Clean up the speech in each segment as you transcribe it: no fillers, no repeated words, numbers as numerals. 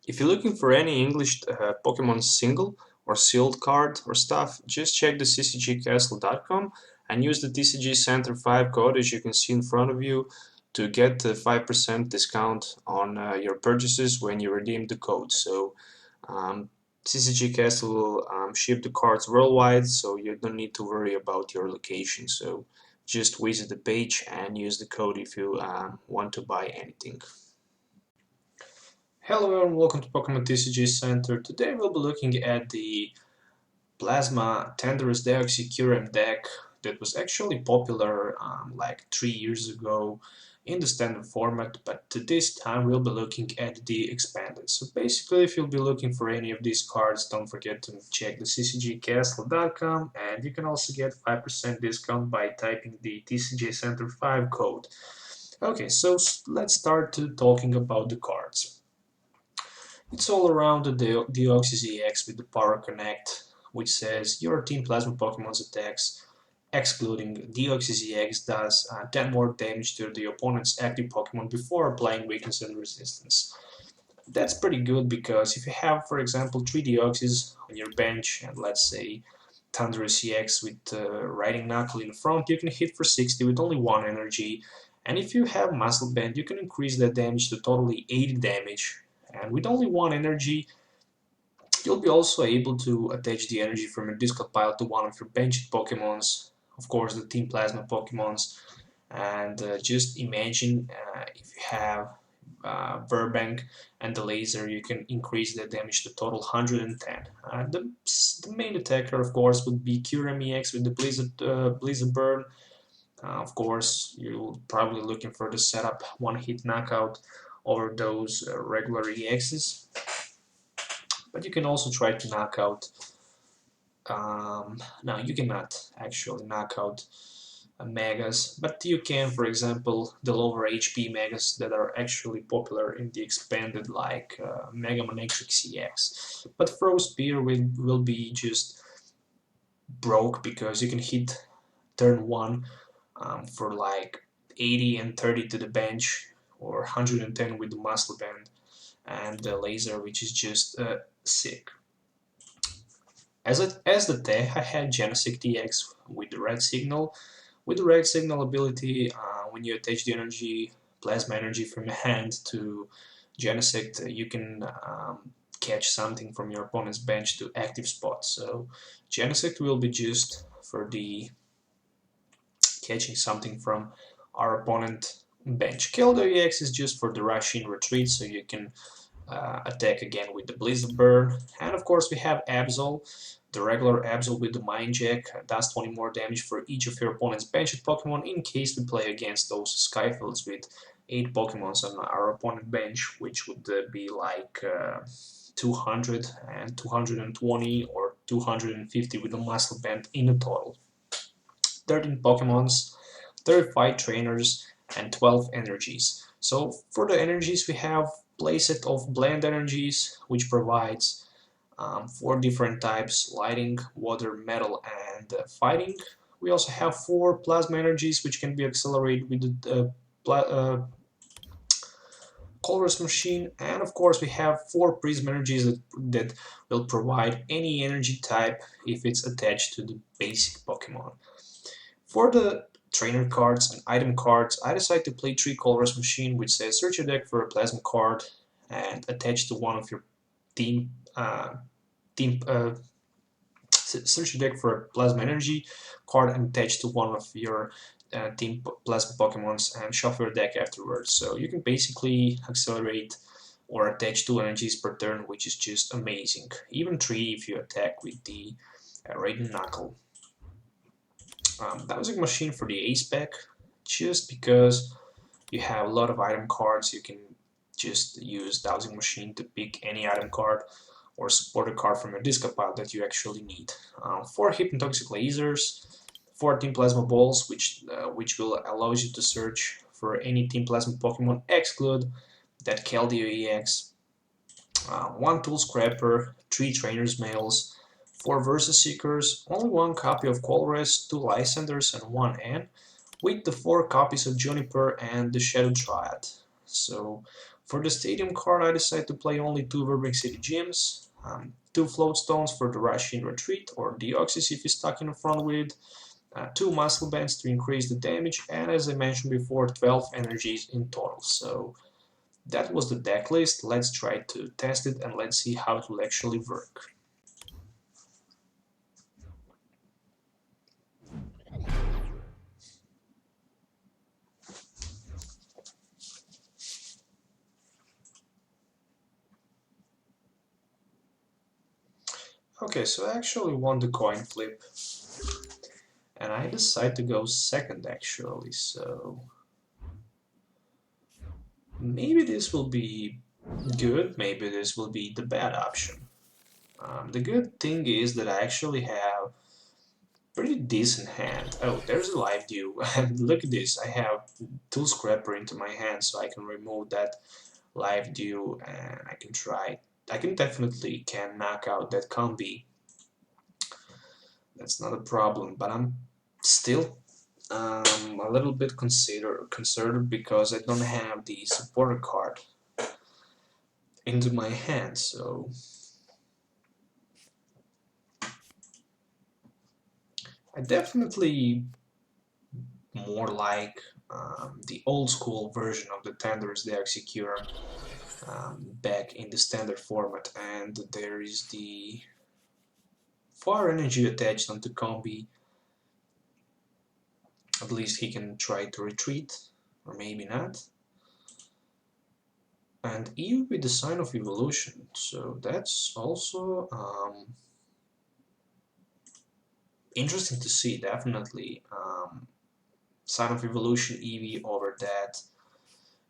If you're looking for any English Pokemon single or sealed card or stuff, just check the ccgcastle.com and use the TCG Center 5 code, as you can see in front of you, to get a 5% discount on your purchases when you redeem the code. So CCG Castle will ship the cards worldwide, so you don't need to worry about your location. So just visit the page and use the code if you want to buy anything. Hello everyone, welcome to Pokemon TCG Center. Today we'll be looking at the Plasma Thundurus Deoxy Kyurem deck that was actually popular like 3 years ago in the standard format, but this time we'll be looking at the expanded. So basically, if you'll be looking for any of these cards, don't forget to check the ccgcastle.com, and you can also get 5% discount by typing the TCG Center 5 code. Okay, so let's start talking about the cards. It's all around the Deoxy ZX with the Power Connect, which says your Team Plasma Pokemon's attacks, excluding Deoxy ZX, does 10 more damage to the opponent's active Pokemon before applying weakness and resistance. That's pretty good because if you have, for example, 3 Deoxys on your bench and let's say Thundurus EX with Riding Knuckle in front, you can hit for 60 with only 1 energy. And if you have Muscle Band, you can increase that damage to totally 80 damage. And with only 1 energy, you'll be also able to attach the energy from your discard pile to one of your benched Pokemons, of course the Team Plasma Pokemons. And just imagine if you have Burbank and the laser, you can increase the damage to total 110. The main attacker, of course, would be Kyurem EX with the Blizzard Burn. Of course, you're probably looking for the setup one-hit knockout over those regular EXs, but you can also try to knock out. No, you cannot actually knock out Megas, but you can, for example, the lower HP Megas that are actually popular in the expanded, like Mega Matrix EX. But Frost Spear will be just broke because you can hit turn 1 for like 80 and 30 to the bench, or 110 with the Muscle Band and the laser, which is just sick. As the tech, I had Genesect EX with the red signal. With the red signal ability, when you attach the energy, plasma energy from your hand to Genesect, you can catch something from your opponent's bench to active spots. So Genesect will be just for the catching something from our opponent bench. Keldeo EX is just for the rush in retreat, so you can attack again with the Blizzard Burn. And of course we have Absol, the regular Absol with the Mind Jack, does 20 more damage for each of your opponent's benched Pokemon in case we play against those Skyfields with 8 Pokemons on our opponent bench, which would be like 200 and 220 or 250 with the Muscle Band in a total. 13 Pokemons, 35 trainers, and 12 energies. So for the energies, we have playset of blend energies, which provides 4 different types: lighting, water, metal, and fighting. We also have 4 plasma energies, which can be accelerated with the colorless machine, and of course we have 4 prism energies that will provide any energy type if it's attached to the basic Pokemon. For the trainer cards and item cards, I decided to play 3 colorless machine, which says search your deck for a plasma card and attach to one of your team. Search your deck for a plasma energy card and attach to one of your team plasma Pokemons and shuffle your deck afterwards. So you can basically accelerate or attach 2 energies per turn, which is just amazing. Even 3 if you attack with the Raiden Knuckle. Dowsing Machine for the Ace pack, just because you have a lot of item cards, you can just use Dowsing Machine to pick any item card or support a card from your discard pile that you actually need. 4 Hypnotoxic Lasers, 4 Team Plasma Balls, which will allow you to search for any Team Plasma Pokemon, exclude that Keldeo EX, 1 Tool Scrapper, 3 Trainers Mails, 4 Versus Seekers, only 1 copy of Colress, 2 Lysanders, and 1 N, with the 4 copies of Juniper and the Shadow Triad. So For the stadium card, I decided to play only 2 Verbing City Gems, 2 Float Stones for the Rush in Retreat, or Deoxys if he's stuck in the front with, 2 Muscle Bands to increase the damage, and as I mentioned before, 12 energies in total. So that was the deck list. Let's try to test it and let's see how it will actually work. Okay, so I actually won the coin flip, and I decided to go second actually, so maybe this will be good, maybe this will be the bad option. The good thing is that I actually have pretty decent hand. Oh, there's a live dew, and look at this, I have 2 Scrapper into my hand, so I can remove that live dew and I can try. I can definitely knock out that combi. That's not a problem, but I'm still a little bit concerned because I don't have the supporter card into my hand, so I definitely more like the old school version of the Thundurus Deoxy Kyurem back in the standard format, and there is the fire energy attached onto combi. At least he can try to retreat, or maybe not. And even with the sign of evolution, so that's also interesting to see, definitely. Sign of evolution Eevee over that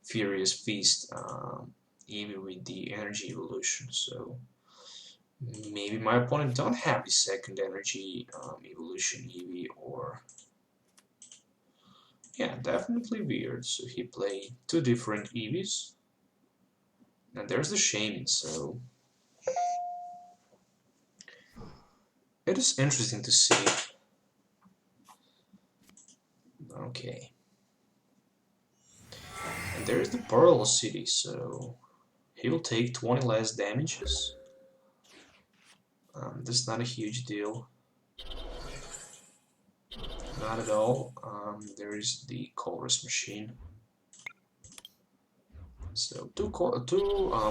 Furious Feast Eevee with the energy evolution, so maybe my opponent don't have the second energy evolution Eevee, or yeah, definitely weird. So he played 2 different Eevees, and there's the Shaman, so it is interesting to see. Okay. And there's the Pearl City, so he will take 20 less damages. That's not a huge deal. Not at all. There is the Colress machine. So two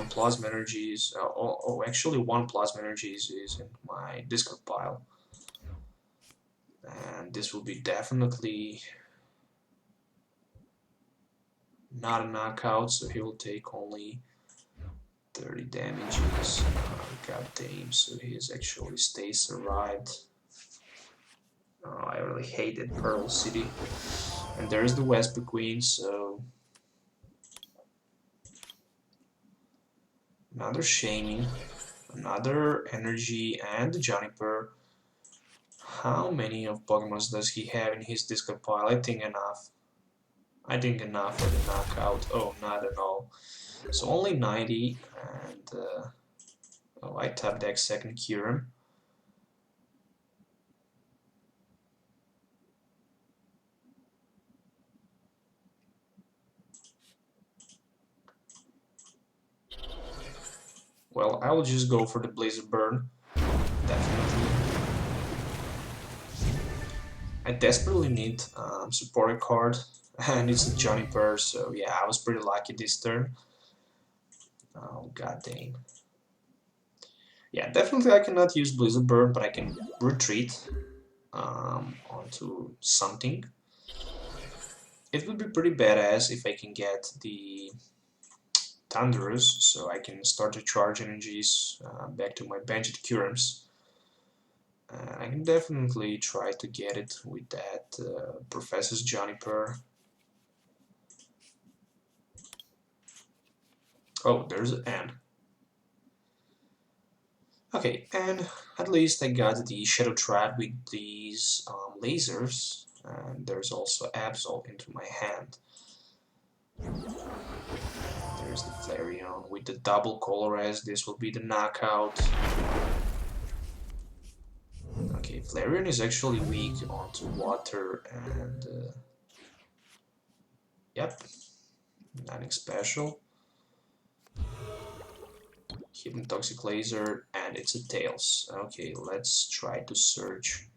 plasma energies. Actually, 1 plasma energy is in my discard pile, and this will be definitely not a knockout. So he will take only 30 damages. God damn! So he is actually stays survived. Oh, I really hated Pearl City. And there's the Vesper Queen, so another Shaming, another Energy, and the Juniper. How many of Pokemon does he have in his discard pile? I think enough. I think enough for the knockout. Oh, not at all. So only 90, and oh, I tap deck second Kyurem. Well, I will just go for the Blizzard Burn, definitely. I desperately need supporting card, and it's a Juniper, so yeah, I was pretty lucky this turn. Oh, god dang. Yeah, definitely I cannot use Blizzard Burn, but I can retreat onto something. It would be pretty badass if I can get the Thundurus, so I can start to charge energies back to my benched Kyurems. I can definitely try to get it with that Professor's Juniper. Oh, there's an N. Okay, and at least I got the Shadow Trap with these lasers, and there's also Absol into my hand. There's the Flareon with the double Colorez. This will be the knockout. Okay, Flareon is actually weak onto water, and yep, nothing special. Hypnotoxic Laser, and it's a Tails. Okay, let's try to search.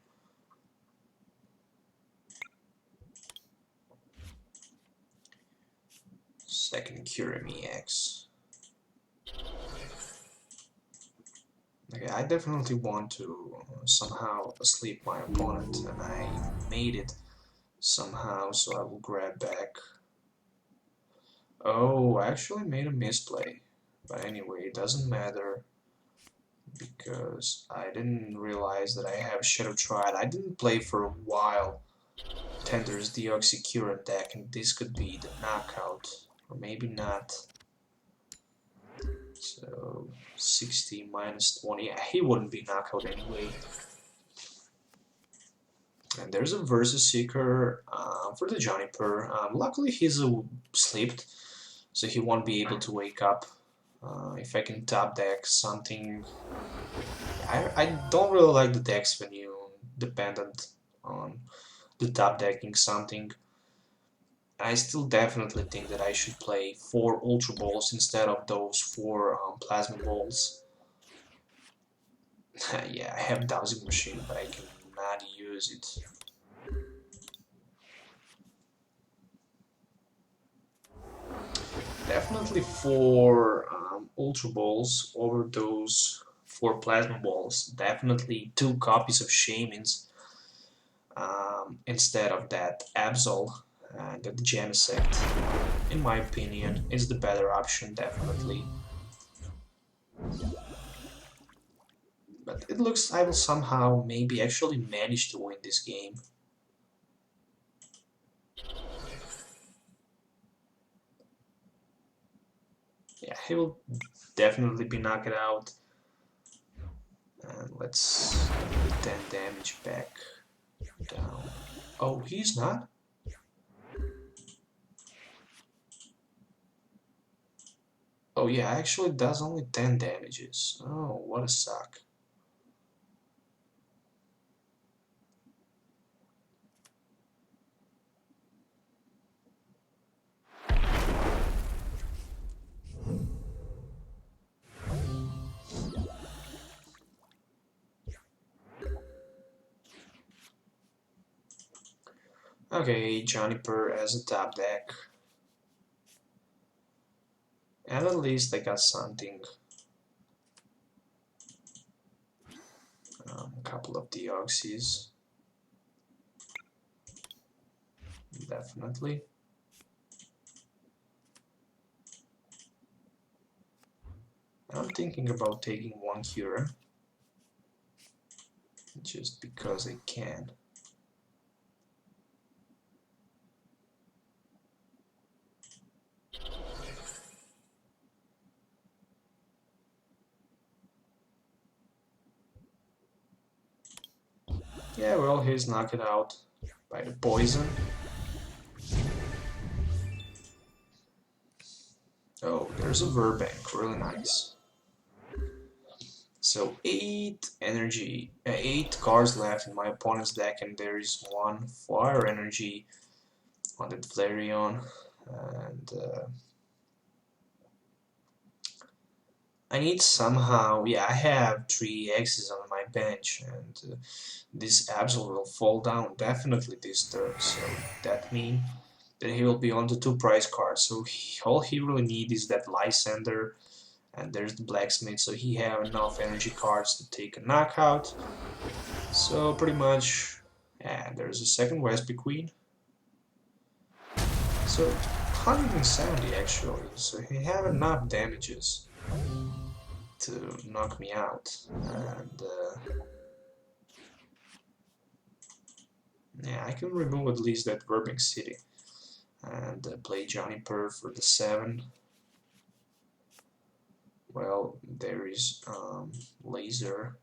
Second Kyurem EX. Okay, I definitely want to somehow sleep my opponent, and I made it somehow, so I will grab back. Oh, I actually made a misplay. But anyway, it doesn't matter, because I didn't realize that I have Shadow Triad. I didn't play for a while Thundurus Deoxy Kyurem deck, and this could be the knockout, or maybe not. So 60 minus 20, yeah, he wouldn't be knockout anyway. And there's a Versus Seeker for the Juniper. Luckily he's slept, so he won't be able to wake up. If I can top deck something, I don't really like the decks when you dependent on the top decking something. I still definitely think that I should play 4 Ultra Balls instead of those 4 Plasma Balls. Yeah, I have Dowsing Machine, but I cannot use it. Definitely 4 Ultra Balls over those 4 Plasma Balls. Definitely 2 copies of Shamans instead of that Absol. And the Genesect, in my opinion, is the better option, definitely. But it looks I will somehow maybe actually manage to win this game. Yeah, he will definitely be knocked out. And let's get 10 damage back down. Oh, he's not? Oh yeah, actually does only 10 damages. Oh, what a suck. Okay, Juniper as a top deck. And at least I got something. A couple of Deoxys. Definitely. I'm thinking about taking 1 Kyurem. Just because I can. Yeah, well, he's knocked out by the poison. Oh, there's a Verbank, really nice. So 8 energy, 8 cards left in my opponent's deck, and there is 1 fire energy on the Flareon, and I need somehow, yeah, I have 3 X's on my bench, and this Absol will fall down definitely this turn, so that means that he will be on the 2 prize cards, so all he really needs is that Lysander, and there's the Blacksmith, so he have enough energy cards to take a knockout. So pretty much, yeah, there's a second Wespy Queen. So 170 actually, so he have enough damages to knock me out, and yeah, I can remove at least that Verbank City and play Juniper for the 7. Well, there is Laser.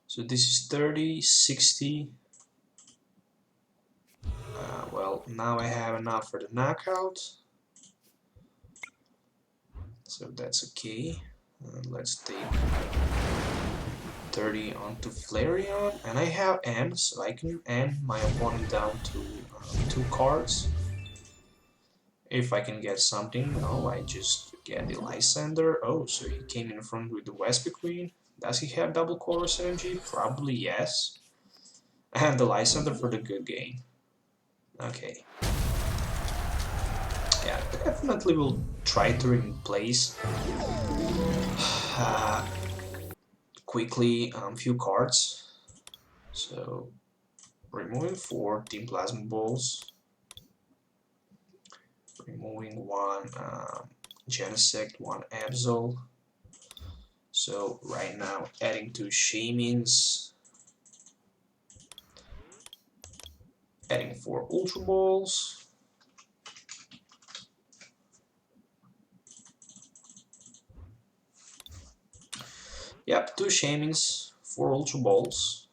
So this is 30, 60. Well, now I have enough for the knockout. So that's okay. Let's take 30 onto Flareon, and I have N, so I can end my opponent down to 2 cards. If I can get something, no, I just get the Lysander. Oh, so he came in front with the Vespa Queen. Does he have double Chorus energy? Probably yes. And the Lysander for the good game. Okay. Yeah, definitely will try to replace quickly few cards. So removing 4 Team Plasma Balls, removing 1 Genesect, 1 Absol. So right now adding 2 Shamins, adding 4 Ultra Balls. Yep, 2 Shamins, 4 Ultra Balls.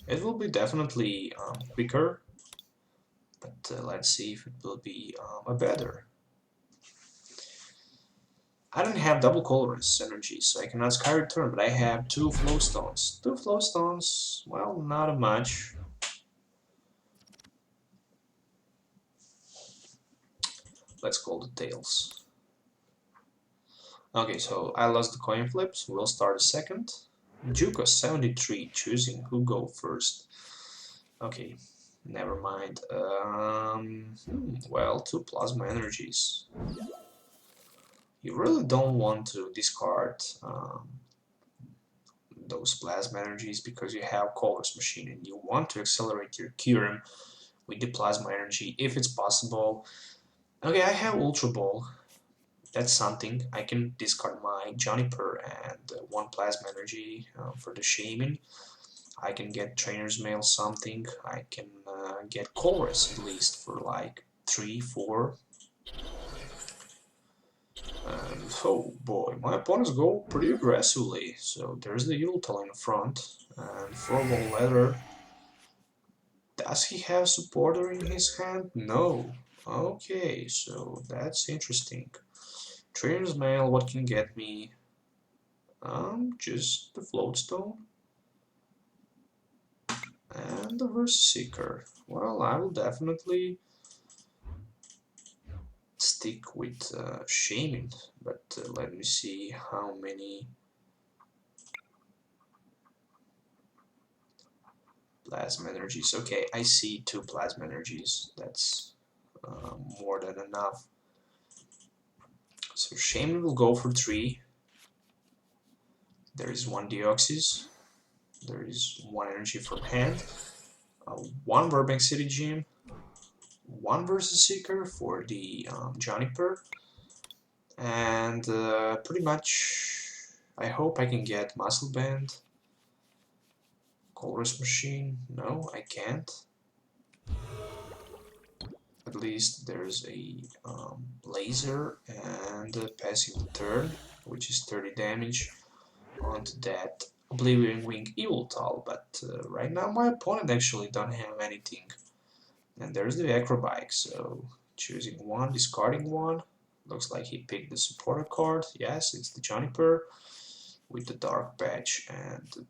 It will be definitely quicker, but let's see if it will be a better. I don't have double colorless energy, so I cannot Sky Return, but I have 2 Flow Stones. 2 Flow Stones, well, not much. Let's call the Tails. Okay, so I lost the coin flips. We'll start a second. Juko 73, choosing who go first. Okay, never mind. Well, 2 Plasma Energies. You really don't want to discard those Plasma Energies because you have Colorless Machine and you want to accelerate your Kyurem with the Plasma Energy if it's possible. Okay, I have Ultra Ball. That's something. I can discard my Juniper and 1 Plasma Energy for the Shaman. I can get Trainer's Mail something. I can get Colorless at least for like 3, 4. And oh boy, my opponents go pretty aggressively. So there's the Yultal in front. And Frobal Leather. Does he have Supporter in his hand? No. Okay, so that's interesting. Trainer's Mail, what can get me? Just the Floatstone. And the Verse Seeker. Well, I will definitely stick with Shaman, but let me see how many Plasma Energies. Okay, I see 2 Plasma Energies. That's more than enough. So Shaman will go for 3. There is 1 Deoxys. There is 1 energy from hand. 1 Burbank City Gym. 1 Versus Seeker for the Juniper. And pretty much I hope I can get Muscle Band. Colorless Machine. No, I can't. At least there's a laser and passing the turn, which is 30 damage onto that Oblivion Wing Evoltal, but right now my opponent actually don't have anything. And there's the Acrobike, so choosing 1, discarding 1. Looks like he picked the supporter card. Yes, it's the Juniper with the Dark Patch and the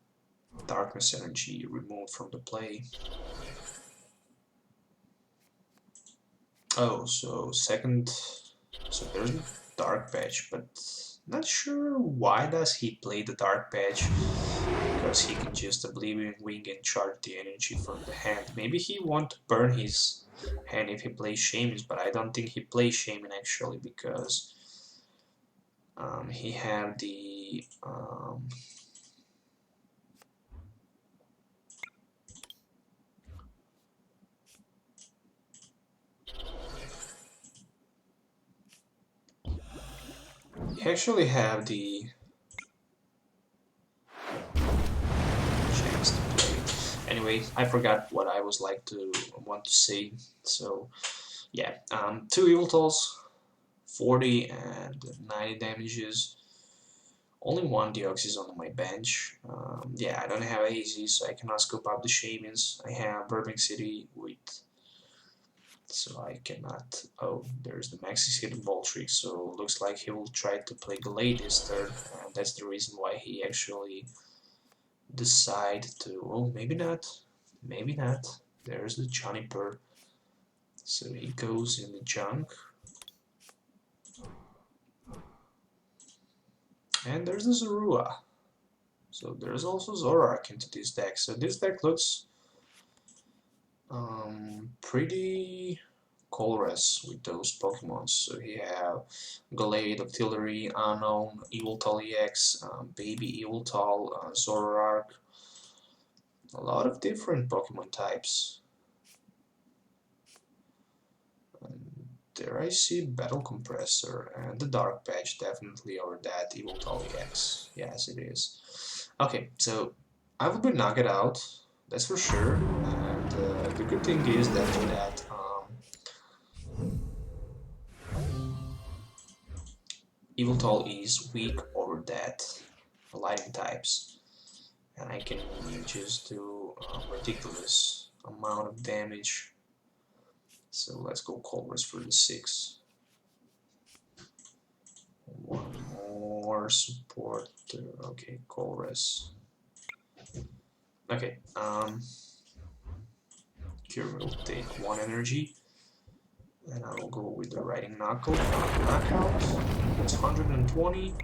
Darkness Energy removed from the play. Oh, so second, so there's the Dark Patch, but not sure why does he play the Dark Patch, because he can just Oblivion Wing and charge the energy from the hand. Maybe he want to burn his hand if he plays Shamans, but I don't think he plays Shaman actually, because he had the he actually have the chance to play. Anyway, I forgot what I was want to say. So yeah, 2 Yultals, 40 and 90 damages. Only 1 Deoxy is on my bench. Yeah, I don't have AZ, so I cannot scoop up the Shamans. I have Burbank City with, so I cannot. Oh, there's the Maxis Hidden Ball trick, so looks like he will try to play Glade this turn, and that's the reason why he actually decide to. Oh, maybe not. Maybe not. There's the Juniper. So he goes in the junk. And there's the Zorua. So there's also Zoroark into this deck. So this deck looks pretty colorless with those Pokemon. So you have Glade, Octillery, Unknown, Eviltal EX, Baby Eviltal, Zoroark. A lot of different Pokemon types. And there I see Battle Compressor and the Dark Patch definitely over that Eviltal EX. Yes, it is. Okay, so I will be knocked out, that's for sure. And the good thing is that Eviltal is weak over that Lightning types, and I can just do a ridiculous amount of damage. So let's go Colress for the 6. One more support. Okay, Colress. Okay, Kyurem will take 1 energy, and I will go with the Riding Knockout. It's 120.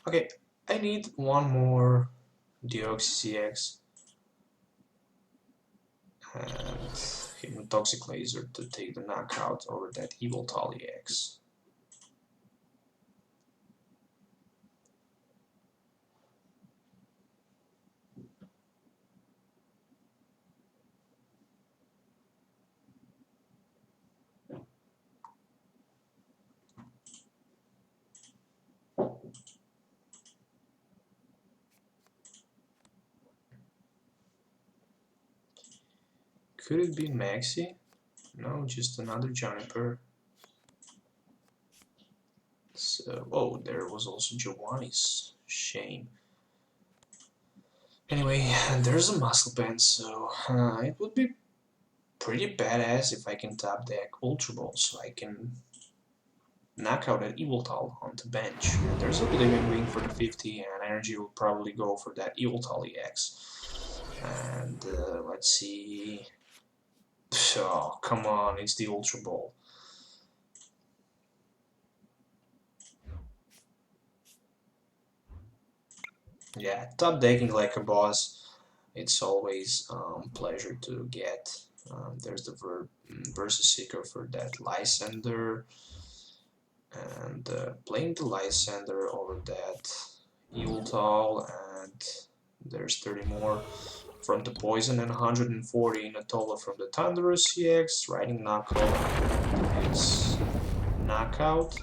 Okay, I need 1 more Deoxy CX and Toxic Laser to take the knockout over that Eviltal EX. Could it be Maxi? No, just another Juniper. So, oh, there was also Giovanni's. Shame. Anyway, there's a Muscle Band, so it would be pretty badass if I can top deck Ultra Ball so I can knock out that Eviltal on the bench. There's a Living Wing for the 50, and Energy will probably go for that Eviltal EX. And let's see. Oh, come on, it's the Ultra Ball. Yeah, top decking like a boss. It's always pleasure to get. There's the Versus Seeker for that Lysander. And playing the Lysander over that Eviltal, and there's 30 more from the Poison and 140 in a total from the Thundurus CX, Riding Knockout, it's Knockout,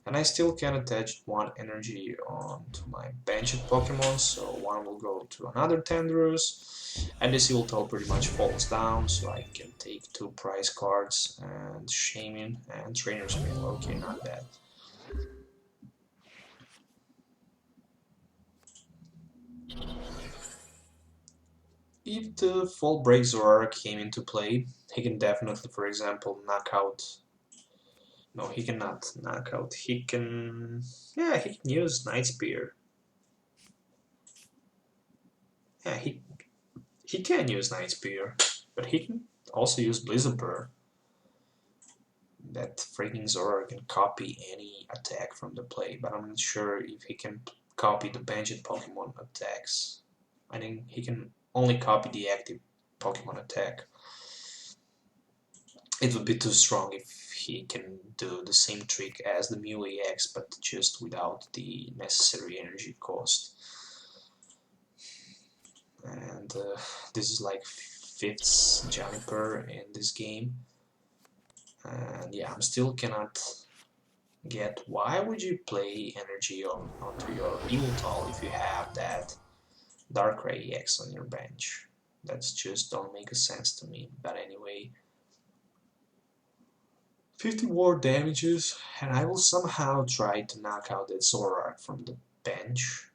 and I still can attach 1 energy onto my benched Pokemon, so 1 will go to another Thundurus, and this Eviltal pretty much falls down, so I can take 2 prize cards and Shaman and Trainer's Mail. Okay, not bad. If the Fall Break Zoroark came into play, he can definitely, for example, knock out. No, he cannot knock out. He can. Yeah, he can use Night Spear. Yeah, he can use Night Spear, but he can also use Blizzard Burr. That freaking Zoroark can copy any attack from the play, but I'm not sure if he can copy the benched Pokemon attacks. I think he can only copy the active Pokemon attack. It would be too strong if he can do the same trick as the Mew EX, but just without the necessary energy cost. And this is like 5th Juniper in this game. And yeah, I'm still cannot get why would you play energy onto your Eviltal if you have that Darkrai EX on your bench. That's just don't make a sense to me. But anyway, 50 more damages, and I will somehow try to knock out that Zoroark from the bench.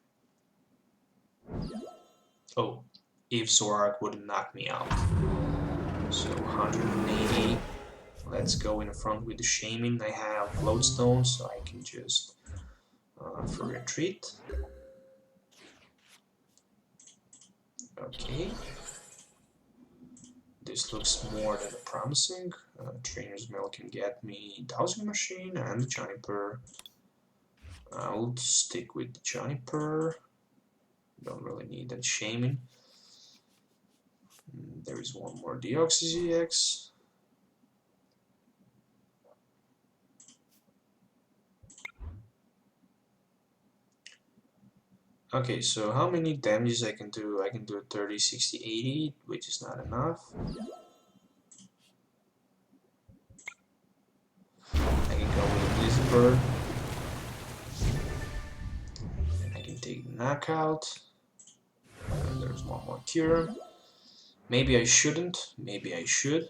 Oh, if Zoroark wouldn't knock me out. So 180. let's go in the front with the Shaman. I have Lodestone, so I can just for retreat. Okay. This looks more than promising. Trainer's Mail can get me Dowsing Machine and the Juniper. I'll stick with the Juniper. Don't really need that Shaman. There is one more Deoxy ZX. Okay, so how many damages I can do? I can do 30, 60, 80, which is not enough. I can go with a Blizzard Bird. And I can take the knockout. And there's one more Kyurem. Maybe I shouldn't, maybe I should.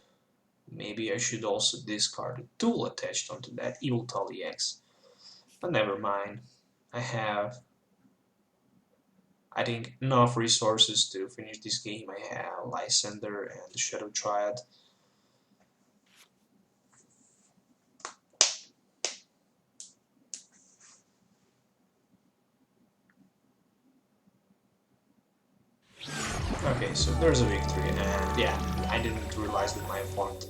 Maybe I should also discard a tool attached onto that Evil Tully X. But never mind. I have, I think, enough resources to finish this game. I have Lysander and the Shadow Triad. Okay, so there's a victory, and yeah, I didn't realize that my opponent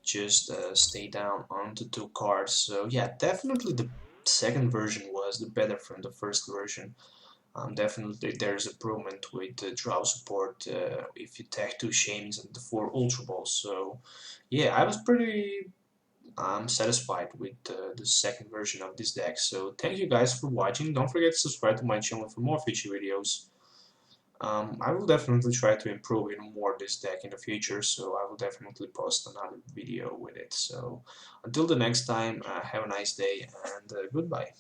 just stayed down onto 2 cards. So yeah, definitely the second version was the better from the first version. Definitely there's improvement with the draw support if you tag 2 Shamans and the 4 Ultra Balls. So yeah, I was pretty satisfied with the second version of this deck. So thank you guys for watching. Don't forget to subscribe to my channel for more future videos. I will definitely try to improve even more this deck in the future, so I will definitely post another video with it. So until the next time, have a nice day and goodbye.